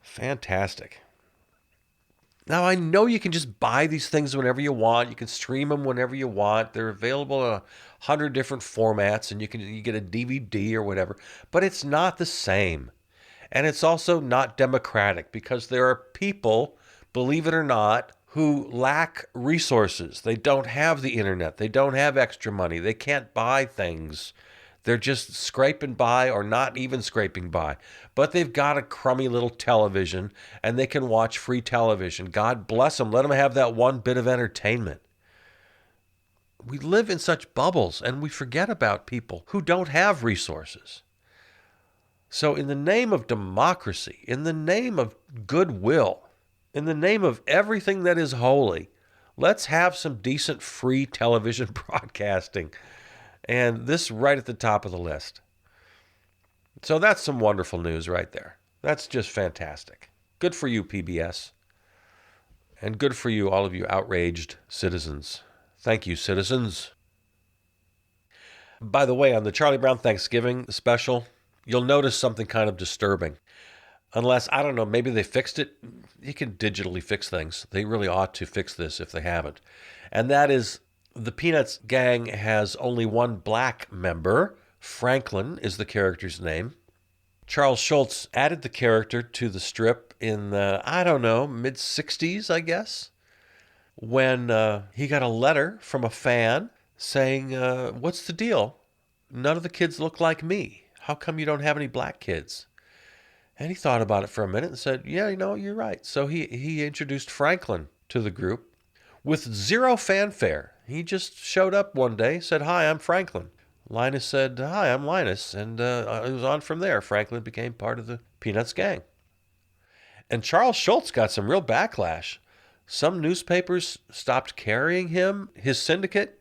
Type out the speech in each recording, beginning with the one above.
Fantastic. Now, I know you can just buy these things whenever you want. You can stream them whenever you want. They're available in 100 different formats, and you get a DVD or whatever. But it's not the same. And it's also not democratic because there are people, believe it or not, who lack resources. They don't have the internet. They don't have extra money. They can't buy things. They're just scraping by or not even scraping by. But they've got a crummy little television and they can watch free television. God bless them. Let them have that one bit of entertainment. We live in such bubbles and we forget about people who don't have resources. So in the name of democracy, in the name of goodwill, in the name of everything that is holy, let's have some decent free television broadcasting. And this right at the top of the list. So that's some wonderful news right there. That's just fantastic. Good for you, PBS. And good for you, all of you outraged citizens. Thank you, citizens. By the way, on the Charlie Brown Thanksgiving special, you'll notice something kind of disturbing. Unless, I don't know, maybe they fixed it. You can digitally fix things. They really ought to fix this if they haven't. And that is, the Peanuts gang has only one black member. Franklin is the character's name. Charles Schulz added the character to the strip in the, mid-60s, I guess, when he got a letter from a fan saying, what's the deal? None of the kids look like me. How come you don't have any black kids? And he thought about it for a minute and said, yeah, you're right. So he introduced Franklin to the group with zero fanfare. He just showed up one day, said, hi, I'm Franklin. Linus said, hi, I'm Linus. And it was on from there. Franklin became part of the Peanuts gang. And Charles Schulz got some real backlash. Some newspapers stopped carrying him. His syndicate,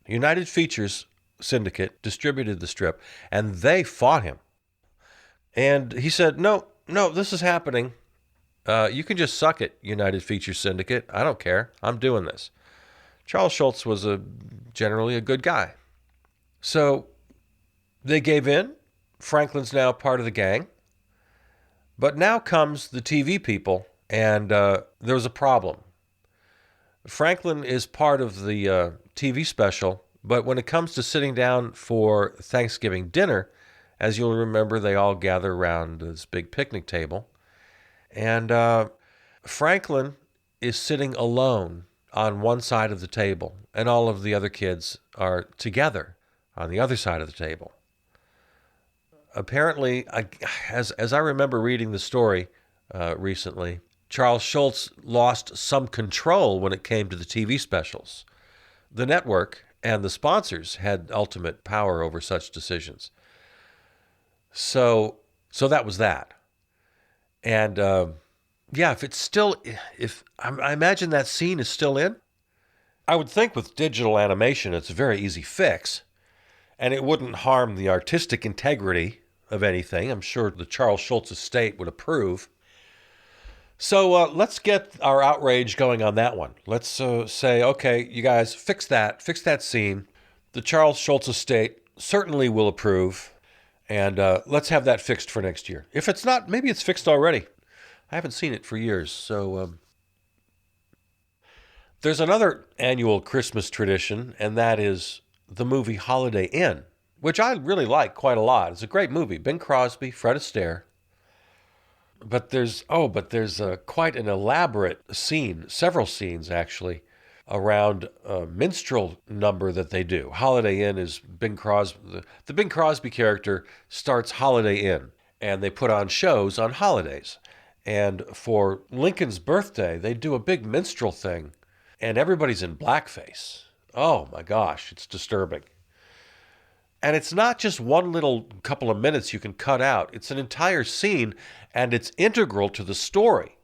United Features Syndicate, distributed the strip, and they fought him. And he said, no, this is happening. You can just suck it, United Features Syndicate. I don't care. I'm doing this. Charles Schulz was generally a good guy. So they gave in. Franklin's now part of the gang. But now comes the TV people, and there was a problem. Franklin is part of the TV special, but when it comes to sitting down for Thanksgiving dinner, as you'll remember, they all gather around this big picnic table. And Franklin is sitting alone on one side of the table, and all of the other kids are together on the other side of the table. Apparently, as I remember reading the story recently, Charles Schulz lost some control when it came to the TV specials. The network and the sponsors had ultimate power over such decisions. So that was that. And if I imagine that scene is still in, I would think with digital animation, it's a very easy fix, and it wouldn't harm the artistic integrity of anything. I'm sure the Charles Schulz estate would approve. So let's get our outrage going on that one. Let's say, okay, you guys, fix that scene. The Charles Schulz estate certainly will approve, and let's have that fixed for next year. If it's not, maybe it's fixed already. I haven't seen it for years. So there's another annual Christmas tradition, and that is the movie Holiday Inn, which I really like quite a lot. It's a great movie. Bing Crosby, Fred Astaire. But there's quite an elaborate scene, several scenes actually, around a minstrel number that they do. Holiday Inn is Bing Crosby. The Bing Crosby character starts Holiday Inn, and they put on shows on holidays. And for Lincoln's birthday, they do a big minstrel thing, and everybody's in blackface. Oh my gosh, it's disturbing. And it's not just one little couple of minutes you can cut out. It's an entire scene, and it's integral to the story.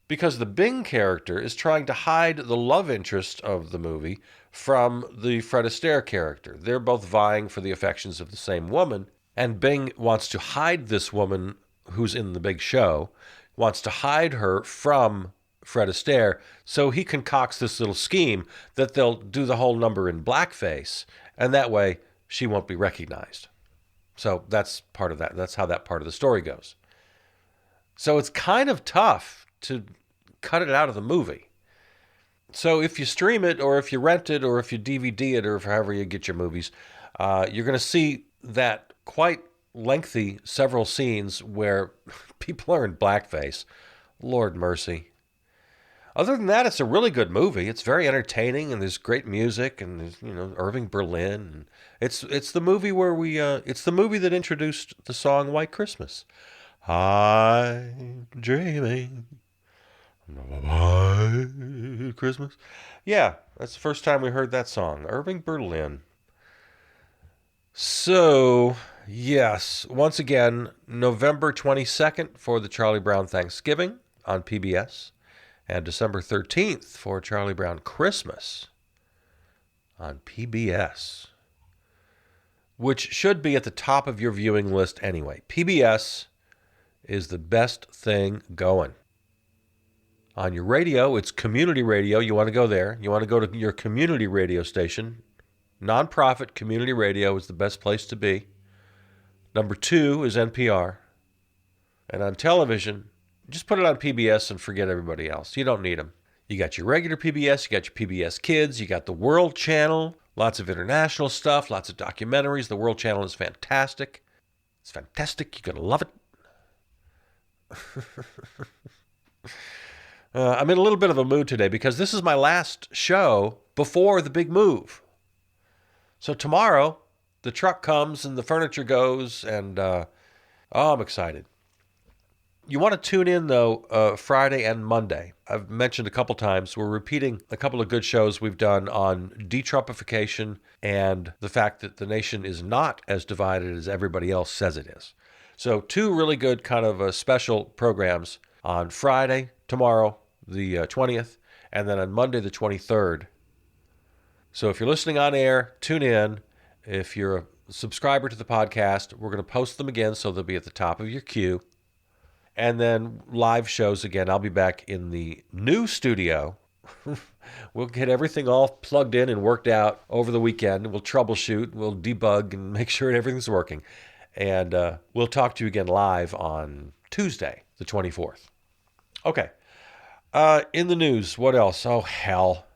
Because the Bing character is trying to hide the love interest of the movie from the Fred Astaire character. They're both vying for the affections of the same woman, and Bing wants to hide this woman who's in the big show, wants to hide her from Fred Astaire, so he concocts this little scheme that they'll do the whole number in blackface, and that way she won't be recognized. So that's part of that. That's how that part of the story goes. So it's kind of tough to cut it out of the movie. So if you stream it, or if you rent it, or if you DVD it, or however you get your movies, you're going to see that quite lengthy several scenes where people are in blackface. Lord mercy. Other than that, it's a really good movie. It's very entertaining, and there's great music, and there's, Irving Berlin. And it's the movie where it's the movie that introduced the song White Christmas. I'm dreaming of a white Christmas. Yeah, that's the first time we heard that song. Irving Berlin. So, yes, once again, November 22nd for the Charlie Brown Thanksgiving on PBS, and December 13th for Charlie Brown Christmas on PBS, which should be at the top of your viewing list anyway. PBS is the best thing going. On your radio, it's community radio. You want to go there. You want to go to your community radio station. Nonprofit community radio is the best place to be. Number 2 is NPR. And on television, just put it on PBS and forget everybody else. You don't need them. You got your regular PBS, you got your PBS Kids, you got the World Channel, lots of international stuff, lots of documentaries. The World Channel is fantastic. It's fantastic. You're going to love it. I'm in a little bit of a mood today because this is my last show before the big move. So tomorrow, the truck comes and the furniture goes, and I'm excited. You want to tune in, though, Friday and Monday. I've mentioned a couple times, we're repeating a couple of good shows we've done on de-Trumpification and the fact that the nation is not as divided as everybody else says it is. So 2 really good kind of special programs on Friday, tomorrow, the 20th, and then on Monday, the 23rd. So if you're listening on air, tune in. If you're a subscriber to the podcast, we're going to post them again, so they'll be at the top of your queue. And then live shows again. I'll be back in the new studio. We'll get everything all plugged in and worked out over the weekend. We'll troubleshoot, we'll debug, and make sure everything's working. And we'll talk to you again live on Tuesday, the 24th. Okay. In the news, what else? Oh, hell.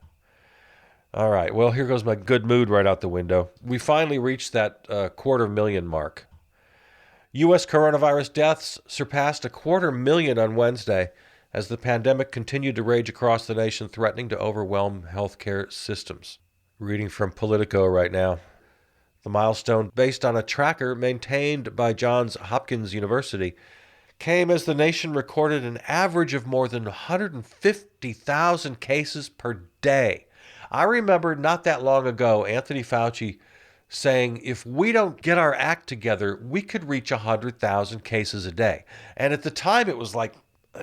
All right. Well, here goes my good mood right out the window. We finally reached that 250,000 mark. U.S. coronavirus deaths surpassed 250,000 on Wednesday as the pandemic continued to rage across the nation, threatening to overwhelm healthcare systems. Reading from Politico right now. The milestone, based on a tracker maintained by Johns Hopkins University, came as the nation recorded an average of more than 150,000 cases per day. I remember not that long ago, Anthony Fauci saying if we don't get our act together, we could reach 100,000 cases a day. And at the time, it was like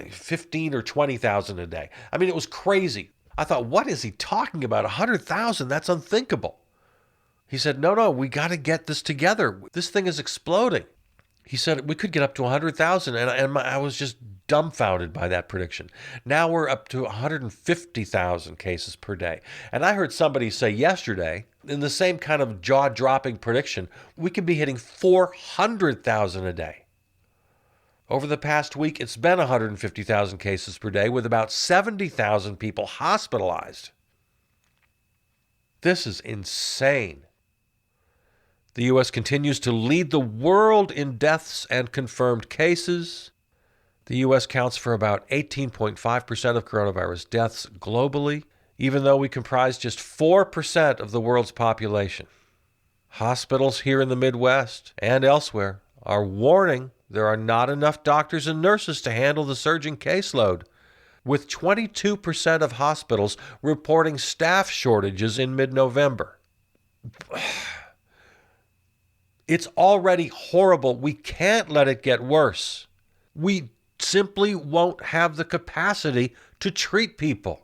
15 or 20,000 a day. I mean, it was crazy. I thought, what is he talking about? 100,000? That's unthinkable. He said, no, we got to get this together. This thing is exploding. He said we could get up to 100,000, and I was just dumbfounded by that prediction. Now we're up to 150,000 cases per day. And I heard somebody say yesterday, in the same kind of jaw-dropping prediction, we could be hitting 400,000 a day. Over the past week, it's been 150,000 cases per day, with about 70,000 people hospitalized. This is insane. The U.S. continues to lead the world in deaths and confirmed cases. The U.S. counts for about 18.5% of coronavirus deaths globally, even though we comprise just 4% of the world's population. Hospitals here in the Midwest and elsewhere are warning there are not enough doctors and nurses to handle the surging caseload, with 22% of hospitals reporting staff shortages in mid-November. It's already horrible. We can't let it get worse. We simply won't have the capacity to treat people.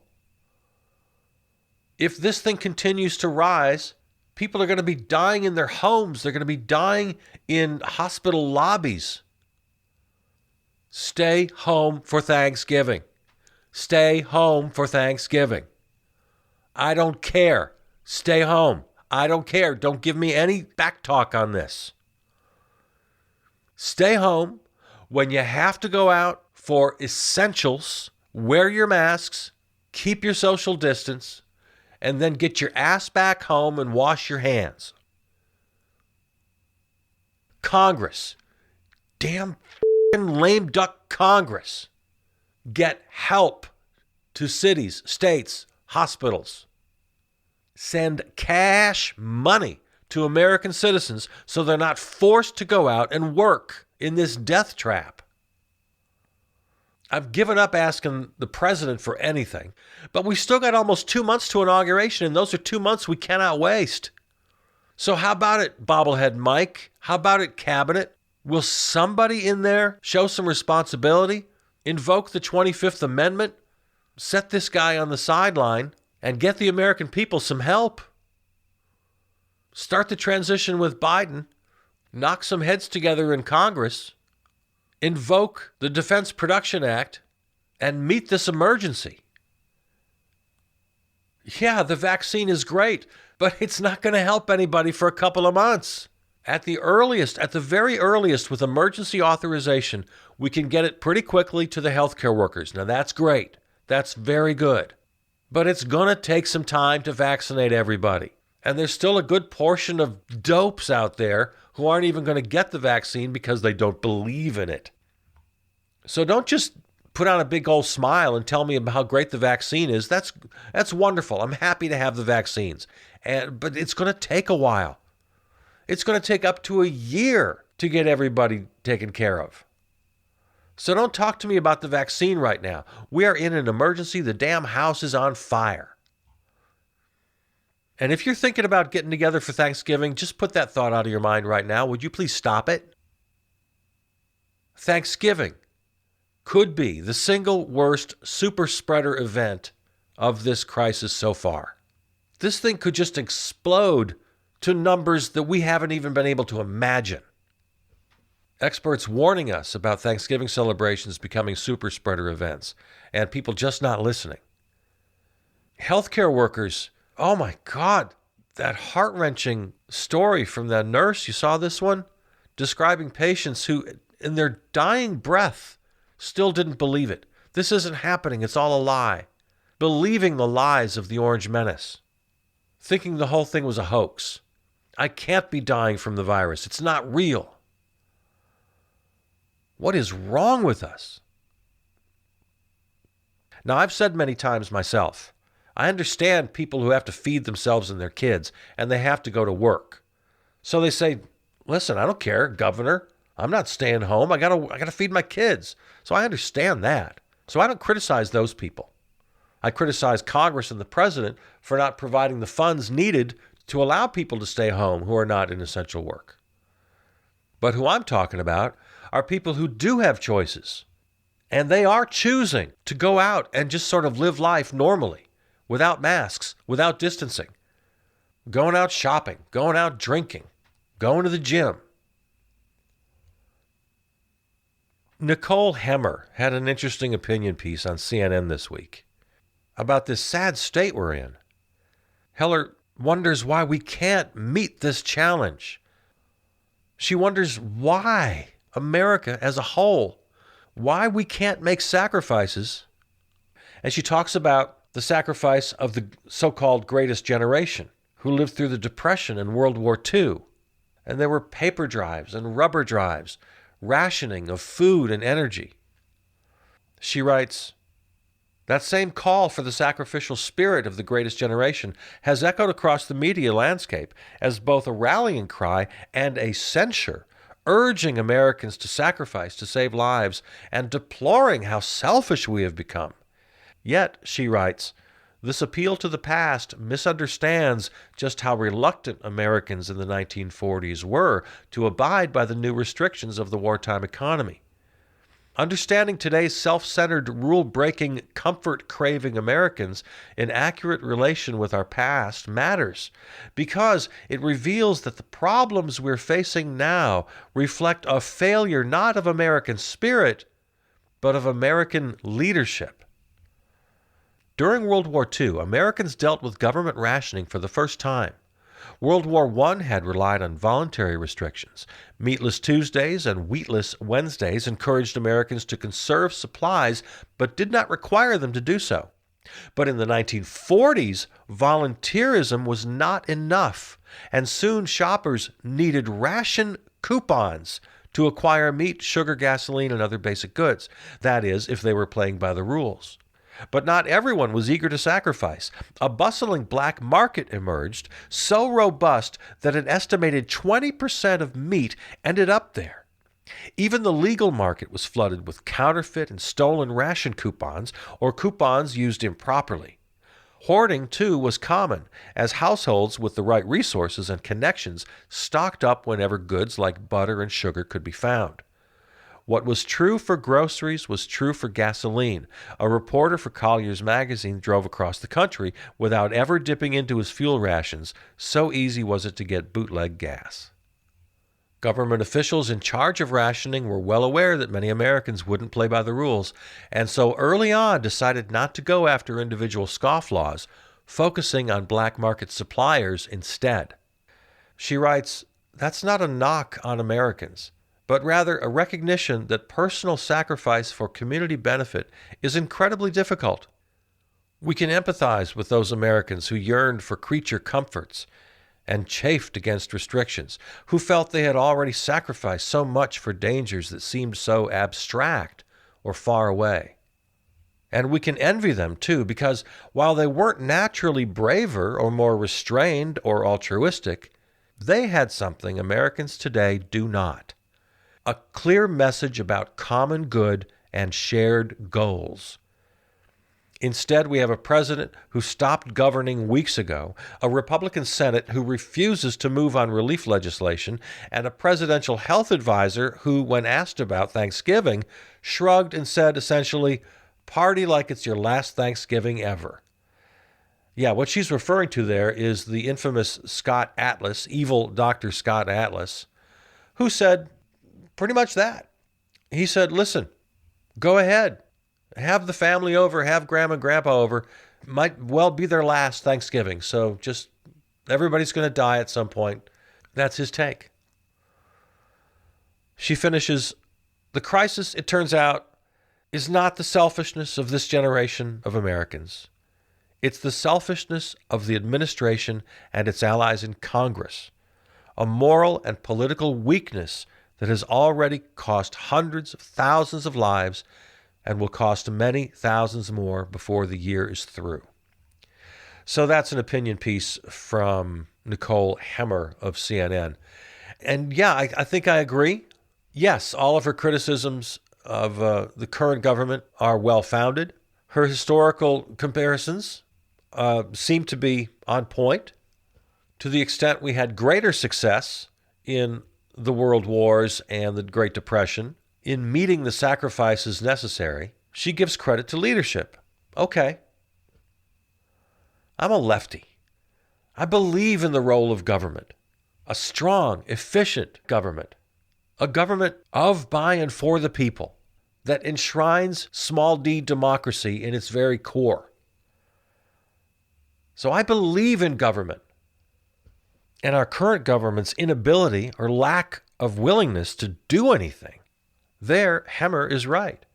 If this thing continues to rise, people are going to be dying in their homes. They're going to be dying in hospital lobbies. Stay home for Thanksgiving. Stay home for Thanksgiving. I don't care. Stay home. I don't care. Don't give me any back talk on this. Stay home. When you have to go out for essentials, wear your masks, keep your social distance, and then get your ass back home and wash your hands. Congress, damn lame duck Congress, get help to cities, states, hospitals. Send cash money to American citizens so they're not forced to go out and work in this death trap. I've given up asking the president for anything, but we still got almost 2 months to inauguration, and those are 2 months we cannot waste. So how about it, bobblehead Mike? How about it, cabinet? Will somebody in there show some responsibility, invoke the 25th Amendment, set this guy on the sideline, and get the American people some help? Start the transition with Biden, knock some heads together in Congress, invoke the Defense Production Act, and meet this emergency. Yeah, the vaccine is great, but it's not going to help anybody for a couple of months. At the very earliest, with emergency authorization, we can get it pretty quickly to the healthcare workers. Now, that's great. That's very good. But it's going to take some time to vaccinate everybody. And there's still a good portion of dopes out there who aren't even going to get the vaccine because they don't believe in it. So don't just put on a big old smile and tell me about how great the vaccine is. That's wonderful. I'm happy to have the vaccines. But it's going to take a while. It's going to take up to a year to get everybody taken care of. So don't talk to me about the vaccine right now. We are in an emergency. The damn house is on fire. And if you're thinking about getting together for Thanksgiving, just put that thought out of your mind right now. Would you please stop it? Thanksgiving could be the single worst super spreader event of this crisis so far. This thing could just explode to numbers that we haven't even been able to imagine. Experts warning us about Thanksgiving celebrations becoming super spreader events and people just not listening. Healthcare workers, oh my God, that heart-wrenching story from that nurse, you saw this one? Describing patients who, in their dying breath, still didn't believe it. This isn't happening, it's all a lie. Believing the lies of the Orange Menace. Thinking the whole thing was a hoax. I can't be dying from the virus. It's not real. What is wrong with us? Now, I've said many times myself, I understand people who have to feed themselves and their kids, and they have to go to work. So they say, listen, I don't care, Governor. I'm not staying home. I gotta feed my kids. So I understand that. So I don't criticize those people. I criticize Congress and the president for not providing the funds needed to allow people to stay home who are not in essential work. But who I'm talking about are people who do have choices. And they are choosing to go out and just sort of live life normally, without masks, without distancing. Going out shopping, going out drinking, going to the gym. Nicole Hemmer had an interesting opinion piece on CNN this week about this sad state we're in. Heller wonders why we can't meet this challenge. She wonders why America as a whole, why we can't make sacrifices. And she talks about the sacrifice of the so-called greatest generation who lived through the Depression and World War II. And there were paper drives and rubber drives, rationing of food and energy. She writes, that same call for the sacrificial spirit of the greatest generation has echoed across the media landscape as both a rallying cry and a censure, urging Americans to sacrifice to save lives and deploring how selfish we have become. Yet, she writes, this appeal to the past misunderstands just how reluctant Americans in the 1940s were to abide by the new restrictions of the wartime economy. Understanding today's self-centered, rule-breaking, comfort-craving Americans in accurate relation with our past matters because it reveals that the problems we're facing now reflect a failure not of American spirit, but of American leadership. During World War II, Americans dealt with government rationing for the first time. World War I had relied on voluntary restrictions. Meatless Tuesdays and wheatless Wednesdays encouraged Americans to conserve supplies, but did not require them to do so. But in the 1940s, volunteerism was not enough, and soon shoppers needed ration coupons to acquire meat, sugar, gasoline, and other basic goods. That is, if they were playing by the rules. But not everyone was eager to sacrifice. A bustling black market emerged, so robust that an estimated 20% of meat ended up there. Even the legal market was flooded with counterfeit and stolen ration coupons, or coupons used improperly. Hoarding, too, was common, as households with the right resources and connections stocked up whenever goods like butter and sugar could be found. What was true for groceries was true for gasoline. A reporter for Collier's magazine drove across the country without ever dipping into his fuel rations, so easy was it to get bootleg gas. Government officials in charge of rationing were well aware that many Americans wouldn't play by the rules, and so early on decided not to go after individual scofflaws, focusing on black market suppliers instead. She writes, "That's not a knock on Americans, but rather a recognition that personal sacrifice for community benefit is incredibly difficult. We can empathize with those Americans who yearned for creature comforts and chafed against restrictions, who felt they had already sacrificed so much for dangers that seemed so abstract or far away. And we can envy them, too, because while they weren't naturally braver or more restrained or altruistic, they had something Americans today do not: a clear message about common good and shared goals. Instead, we have a president who stopped governing weeks ago, a Republican Senate who refuses to move on relief legislation, and a presidential health advisor who, when asked about Thanksgiving, shrugged and said essentially, "Party like it's your last Thanksgiving ever." Yeah, what she's referring to there is the infamous Scott Atlas, evil Dr. Scott Atlas, who said pretty much that. He said, "Listen, go ahead. Have the family over, have grandma and grandpa over. Might well be their last Thanksgiving, so just everybody's going to die at some point." That's his take. She finishes, "The crisis, it turns out, is not the selfishness of this generation of Americans. It's the selfishness of the administration and its allies in Congress, a moral and political weakness that has already cost hundreds of thousands of lives and will cost many thousands more before the year is through." So that's an opinion piece from Nicole Hemmer of CNN. And yeah, I think I agree. Yes, all of her criticisms of the current government are well-founded. Her historical comparisons seem to be on point. To the extent we had greater success in the World Wars and the Great Depression in meeting the sacrifices necessary, she gives credit to leadership. Okay. I'm a lefty. I believe in the role of government. A strong, efficient government. A government of, by, and for the people that enshrines small d democracy in its very core. So I believe in government. And our current government's inability or lack of willingness to do anything, there, Hemmer is right.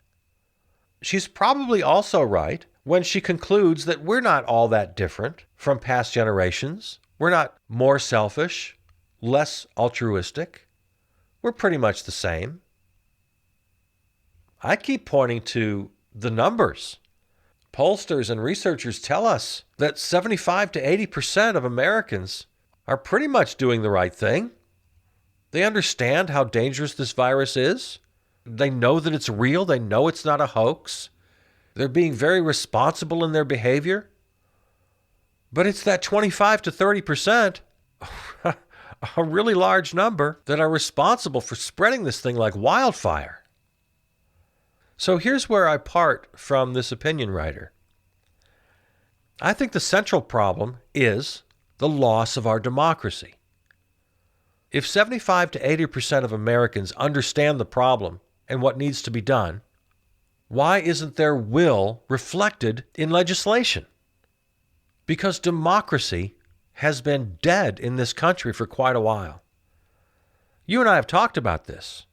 She's probably also right when she concludes that we're not all that different from past generations. We're not more selfish, less altruistic. We're pretty much the same. I keep pointing to the numbers. Pollsters and researchers tell us that 75 to 80% of Americans are pretty much doing the right thing. They understand how dangerous this virus is. They know that it's real. They know it's not a hoax. They're being very responsible in their behavior. But it's that 25 to 30%, a really large number, that are responsible for spreading this thing like wildfire. So here's where I part from this opinion writer. I think the central problem is the loss of our democracy. If 75 to 80% of Americans understand the problem and what needs to be done, why isn't their will reflected in legislation? Because democracy has been dead in this country for quite a while. You and I have talked about this.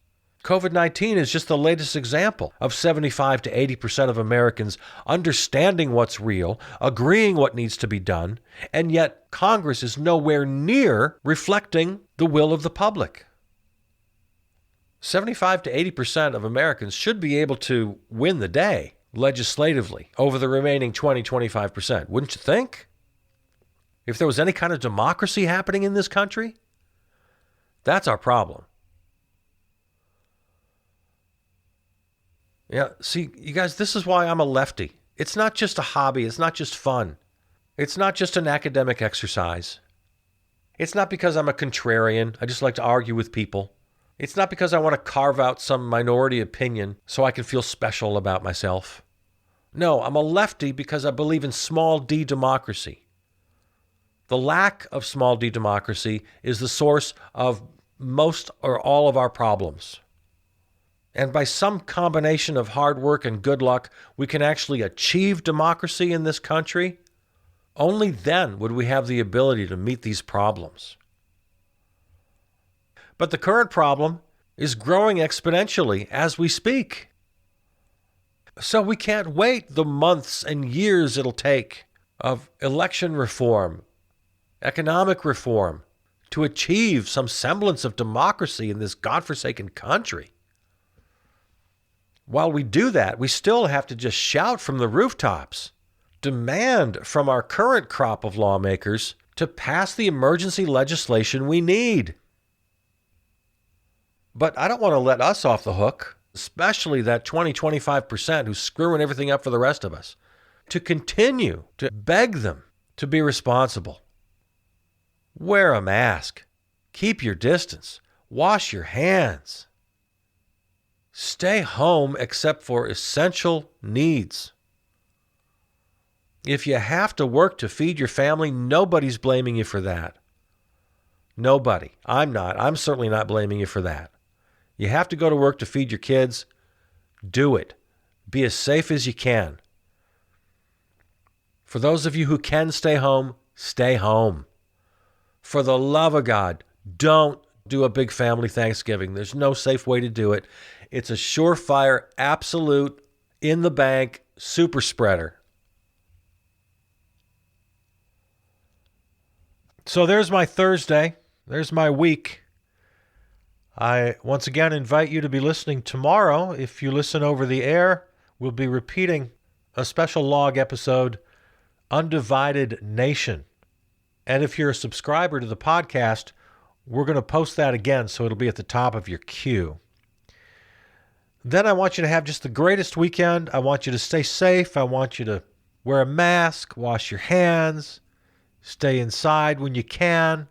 COVID-19 is just the latest example of 75 to 80% of Americans understanding what's real, agreeing what needs to be done, and yet Congress is nowhere near reflecting the will of the public. 75 to 80% of Americans should be able to win the day legislatively over the remaining 20-25%, wouldn't you think? If there was any kind of democracy happening in this country, that's our problem. Yeah, see, you guys, this is why I'm a lefty. It's not just a hobby. It's not just fun. It's not just an academic exercise. It's not because I'm a contrarian. I just like to argue with people. It's not because I want to carve out some minority opinion so I can feel special about myself. No, I'm a lefty because I believe in small d democracy. The lack of small d democracy is the source of most or all of our problems. And by some combination of hard work and good luck, we can actually achieve democracy in this country. Only then would we have the ability to meet these problems. But the current problem is growing exponentially as we speak. So we can't wait the months and years it'll take of election reform, economic reform, to achieve some semblance of democracy in this godforsaken country. While we do that, we still have to just shout from the rooftops, demand from our current crop of lawmakers to pass the emergency legislation we need. But I don't want to let us off the hook, especially that 20-25% who's screwing everything up for the rest of us, to continue to beg them to be responsible. Wear a mask. Keep your distance. Wash your hands. Stay home except for essential needs. If you have to work to feed your family, nobody's blaming you for that. Nobody. I'm not. I'm certainly not blaming you for that. You have to go to work to feed your kids. Do it. Be as safe as you can. For those of you who can stay home, stay home. For the love of God, don't do a big family Thanksgiving. There's no safe way to do it. It's a surefire, absolute, in the bank, super spreader. So there's my Thursday. There's my week. I once again invite you to be listening tomorrow. If you listen over the air, we'll be repeating a special log episode, Undivided Nation. And if you're a subscriber to the podcast, we're going to post that again, so it'll be at the top of your queue. Then I want you to have just the greatest weekend. I want you to stay safe. I want you to wear a mask, wash your hands, stay inside when you can.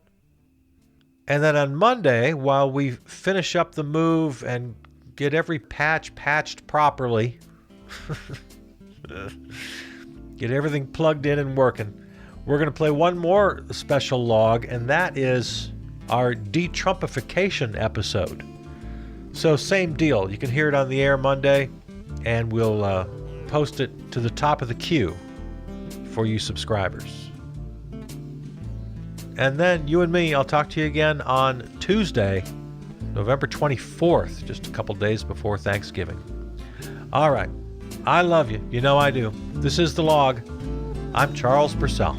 And then on Monday, while we finish up the move and get every patch patched properly, get everything plugged in and working, we're going to play one more special log, and that is our de-Trumpification episode. So same deal. You can hear it on the air Monday, and we'll post it to the top of the queue for you subscribers. And then you and me, I'll talk to you again on Tuesday, November 24th, just a couple days before Thanksgiving. All right. I love you. You know I do. This is The Log. I'm Charles Purcell.